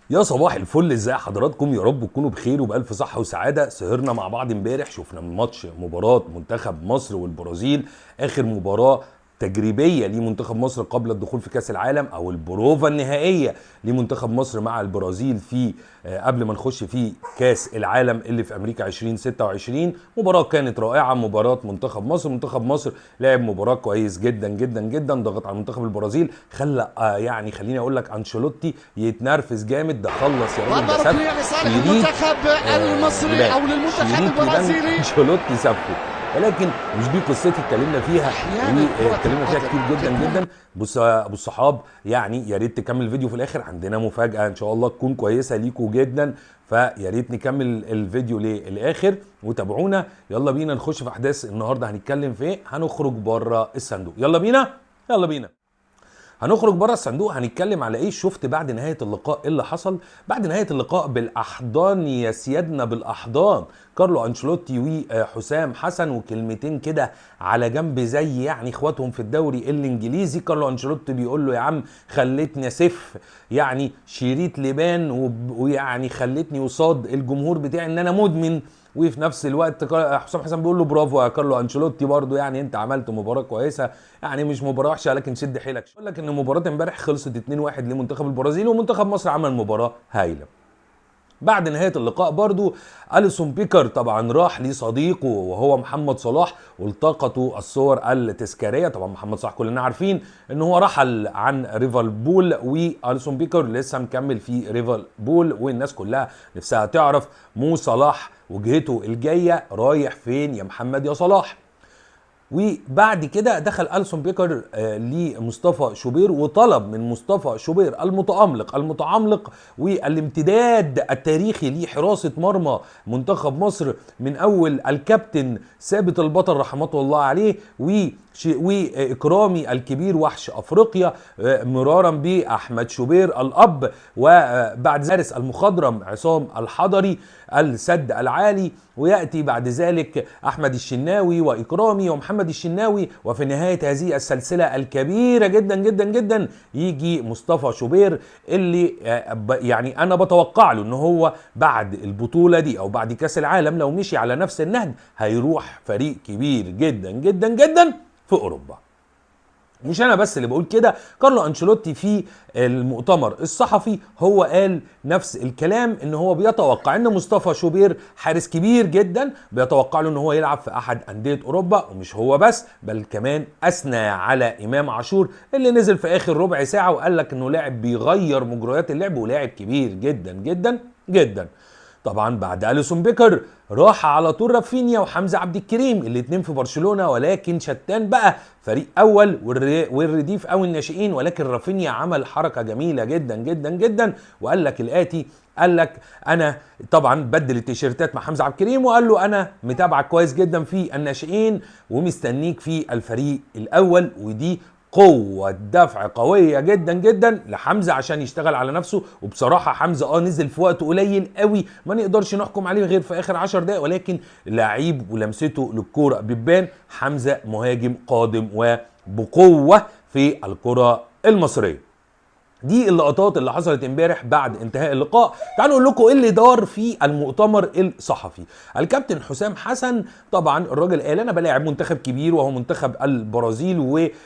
يا صباح الفل، ازاي حضراتكم؟ يا رب تكونوا بخير وبألف صحة وسعادة. سهرنا مع بعض امبارح، شفنا مباراة منتخب مصر والبرازيل، اخر مباراة تجريبية لمنتخب مصر قبل الدخول في كأس العالم، او البروفا النهائية لمنتخب مصر مع البرازيل في قبل ما نخش في كأس العالم اللي في امريكا 2026. مباراة كانت رائعة، مباراة منتخب مصر لعب مباراة كويس جدا جدا جدا، ضغط على منتخب البرازيل، خلى يعني خليني اقول لك انشيلوتي يتنرفز جامد. ده خلص يا راجل، ده سف لصالح شريط المنتخب المصري يبان او للمنتخب شريط يبان البرازيلي. انشيلوتي سفه. ولكن مش دي قصتي، اتكلمنا فيها احيانا كرة واتكلمنا فيها كتير القدم جدا تكون جدا. بص يا ابو الصحاب، يعني يا ريت تكمل الفيديو، في الاخر عندنا مفاجاه ان شاء الله تكون كويسه ليكوا جدا، فيا ريت نكمل الفيديو للاخر وتابعونا. يلا بينا نخش في احداث النهارده. هنتكلم في ايه؟ هنخرج بره الصندوق. يلا بينا يلا بينا. هنخرج بره الصندوق، هنتكلم على ايه شفت بعد نهايه اللقاء. ايه اللي حصل بعد نهايه اللقاء؟ بالاحضان يا سيادنا، بالاحضان. كارلو انشيلوتي وحسام حسن، وكلمتين كده على جنب زي يعني اخواتهم في الدوري الانجليزي. كارلو انشيلوتي بيقول له يا عم خلتني اسف يعني شريط لبان، ويعني خلتني قصاد الجمهور بتاعي ان انا مدمن. وفي نفس الوقت حسام حسن بيقول له برافو يا كارلو انشيلوتي، برضه يعني انت عملت مباراه كويسه، يعني مش مباراه وحشه لكن شد حيلك. اقول لك ان مباراه امبارح خلصت 2-1 لمنتخب البرازيل، ومنتخب مصر عمل مباراه هايله. بعد نهايه اللقاء برضو اليسون بيكر طبعا راح لصديقه وهو محمد صلاح، والتقطوا الصور التذكاريه. طبعا محمد صلاح كلنا عارفين ان هو رحل عن ريفال بول، واليسون بيكر لسه مكمل في ريفال بول، والناس كلها نفسها تعرف مو صلاح وجهته الجايه رايح فين يا محمد يا صلاح. وبعد كده دخل ألسون بيكر لمصطفى شوبير، وطلب من مصطفى شوبير المتعمق والامتداد التاريخي لحراسة مرمى منتخب مصر من أول الكابتن ثابت البطل رحمة الله عليه وإكرامي الكبير وحش أفريقيا، مرارا بأحمد شوبير الأب، وبعد ذلك المخضرم عصام الحضري السد العالي، ويأتي بعد ذلك أحمد الشناوي وإكرامي ومحمد الشناوي، وفي نهاية هذه السلسلة الكبيرة جدا جدا جدا يجي مصطفى شوبير، اللي يعني أنا بتوقع له إن هو بعد البطولة دي أو بعد كأس العالم لو مشي على نفس النهج هيروح فريق كبير جدا جدا جدا في أوروبا. مش انا بس اللي بقول كده، كارلو انشيلوتي في المؤتمر الصحفي هو قال نفس الكلام، ان هو بيتوقع ان مصطفى شوبير حارس كبير جدا، بيتوقع له ان هو يلعب في احد انديه اوروبا. ومش هو بس، بل كمان اثنى على امام عاشور اللي نزل في اخر ربع ساعه وقال لك انه لاعب بيغير مجريات اللعب ولاعب كبير جدا جدا جدا. طبعا بعد اليسون بيكر راح على طول رافينيا وحمزه عبد الكريم، الاثنين في برشلونه، ولكن شتان بقى فريق اول والرديف او الناشئين. ولكن رافينيا عمل حركه جميله جدا جدا جدا، وقال لك الاتي، قال لك انا طبعا بدل التيشيرتات مع حمزه عبد الكريم، وقال له انا متابعك كويس جدا في الناشئين ومستنيك في الفريق الاول. ودي قوة دفع قوية جدا جدا لحمزة عشان يشتغل على نفسه. وبصراحة حمزة نزل في وقت قليل قوي، ما نقدرش نحكم عليه غير في اخر 10 دقايق، ولكن لعيب ولمسته للكورة بتبان. حمزة مهاجم قادم وبقوة في الكرة المصرية. دي اللقطات اللي حصلت امبارح بعد انتهاء اللقاء. تعالوا نقول لكم ايه اللي دار في المؤتمر الصحفي. الكابتن حسام حسن طبعا الراجل قال انا بلاعب منتخب كبير وهو منتخب البرازيل،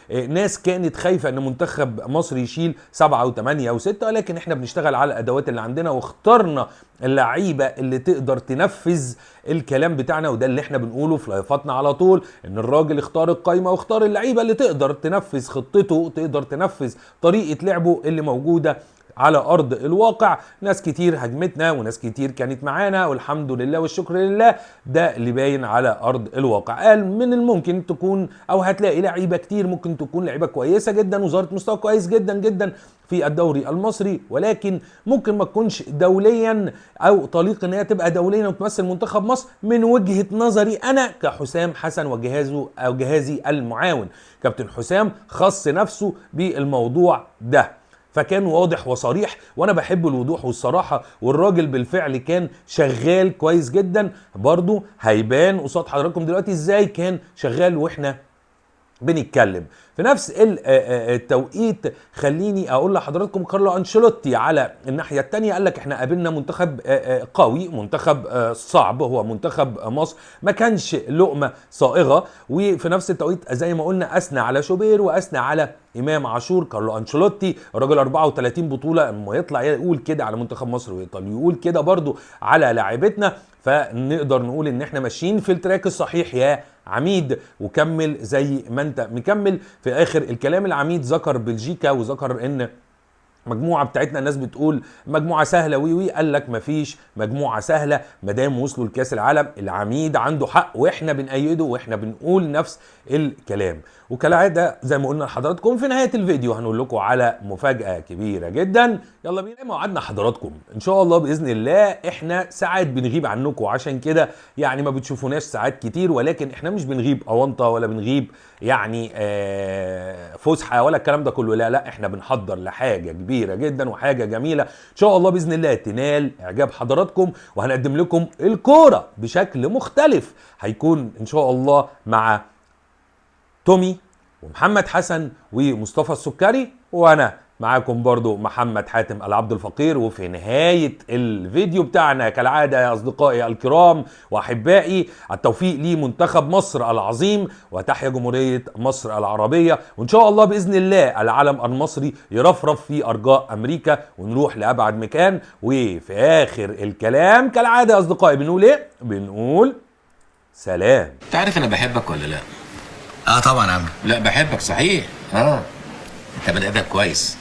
وناس كانت خايفه ان منتخب مصر يشيل 7 و8 و6، ولكن احنا بنشتغل على الادوات اللي عندنا واخترنا اللعيبه اللي تقدر تنفذ الكلام بتاعنا. وده اللي احنا بنقوله في لايفاتنا على طول، ان الراجل اختار القايمه واختار اللعيبه اللي تقدر تنفذ خطته، تقدر تنفذ طريقه لعبه اللي موجوده على ارض الواقع. ناس كتير هجمتنا وناس كتير كانت معانا، والحمد لله والشكر لله، ده اللي باين على ارض الواقع. قال من الممكن تكون او هتلاقي لعيبه كتير ممكن تكون لعيبه كويسه جدا وظهرت مستوى كويس جدا جدا في الدوري المصري، ولكن ممكن ما تكونش دوليا او طليق ان هي تبقى دوليا وتمثل منتخب مصر من وجهه نظري انا كحسام حسن وجهازه او جهازي المعاون. كابتن حسام خص نفسه بالموضوع ده، فكان واضح وصريح، وانا بحب الوضوح والصراحه، والراجل بالفعل كان شغال كويس جدا. برضو هيبان قصاد حضراتكم دلوقتي ازاي كان شغال واحنا بنتكلم. في نفس التوقيت خليني اقول لحضراتكم كارلو انشيلوتي على الناحيه الثانيه قال لك احنا قابلنا منتخب قوي، منتخب صعب، هو منتخب مصر، ما كانش لقمه صائغه. وفي نفس التوقيت زي ما قلنا اثنى على شوبير واثنى على امام عاشور. كارلو انشيلوتي الراجل 34 بطوله، اما يطلع يقول كده على منتخب مصر ويقول كده برضو على لاعبتنا، فنقدر نقول ان احنا ماشيين في التراك الصحيح يا عميد، وكمل زي ما انت مكمل. في اخر الكلام العميد ذكر بلجيكا وذكر ان مجموعه بتاعتنا الناس بتقول مجموعه سهله وي قال لك مفيش مجموعه سهله ما دام وصلوا لكاس العالم. العميد عنده حق واحنا بنأيده واحنا بنقول نفس الكلام. وكالعاده زي ما قلنا لحضراتكم في نهايه الفيديو هنقول لكم على مفاجاه كبيره جدا. يلا بينا. ما وعدنا حضراتكم ان شاء الله باذن الله، احنا ساعات بنغيب عنكم عشان كده يعني ما بتشوفوناش ساعات كتير، ولكن احنا مش بنغيب اونطه ولا بنغيب يعني فسحه ولا الكلام ده كله، لا لا، احنا بنحضر لحاجه كبيره جدا وحاجه جميله ان شاء الله باذن الله تنال اعجاب حضراتكم، وهنقدم لكم الكوره بشكل مختلف. هيكون ان شاء الله مع تومي ومحمد حسن ومصطفى السكري، وانا معاكم برضو محمد حاتم العبد الفقير. وفي نهاية الفيديو بتاعنا كالعادة يا أصدقائي الكرام وأحبائي، التوفيق لمنتخب مصر العظيم، وتحيا جمهورية مصر العربية، وإن شاء الله بإذن الله العلم المصري يرفرف في أرجاء أمريكا ونروح لأبعد مكان. وفي آخر الكلام كالعادة يا أصدقائي بنقول إيه؟ بنقول سلام. تعرف أنا بحبك ولا لا؟ طبعا يا عم. لا بحبك صحيح. انت بني ادم كويس.